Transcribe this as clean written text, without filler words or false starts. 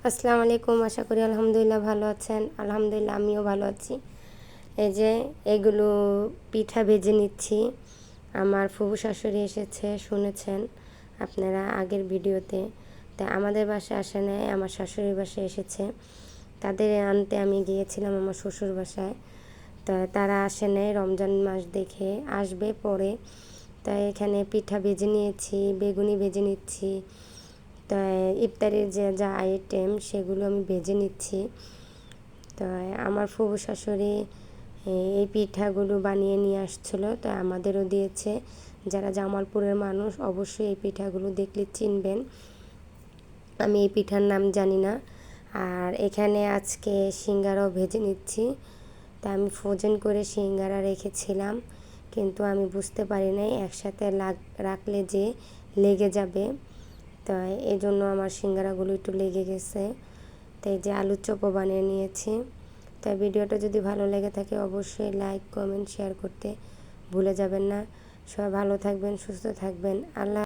আসসালামু আলাইকুম। আশা করি আলহামদুলিল্লাহ ভালো আছেন। আলহামদুলিল্লাহ আমিও ভালো আছি। এই যে এগুলো পিঠা ভেজে নিচ্ছি। আমার ফুফু শাশুড়ি এসেছে, শুনেছেন আপনারা আগের ভিডিওতে। তা আমাদের বাসায় আসে নাই, আমার শাশুড়ির বাসায় এসেছে। তাদের আনতে আমি গিয়েছিলাম আমার শ্বশুর বাসায়। তা তারা আসে নাই, রমজান মাস দেখে আসবে পরে। তাই এখানে পিঠা ভেজে নিয়েছি, বেগুনি ভেজে নিচ্ছি। তাই ইফতারের যে যা আইটেম সেগুলো আমি ভেজে নিচ্ছি। তাই আমার ফুফু শাশুড়ি এই পিঠাগুলো বানিয়ে নিয়ে আসছিলো, তাই আমাদেরও দিয়েছে। যারা জামালপুরের মানুষ অবশ্যই এই পিঠাগুলো দেখলে চিনবেন। আমি এই পিঠার নাম জানি না। আর এখানে আজকে সিঙ্গারাও ভেজে নিচ্ছি। তা আমি ফ্রোজেন করে সিঙ্গারা রেখেছিলাম, কিন্তু আমি বুঝতে পারি নাই একসাথে রাখলে যে লেগে যাবে। তাই এই জন্য আমার সিঙ্গারাগুলো একটু লেগে গেছে। তাই যে আলুর চপও বানিয়ে নিয়েছি। তাই ভিডিওটা যদি ভালো লেগে থাকে অবশ্যই লাইক, কমেন্ট, শেয়ার করতে ভুলে যাবেন না। সবাই ভালো থাকবেন, সুস্থ থাকবেন। আল্লাহ।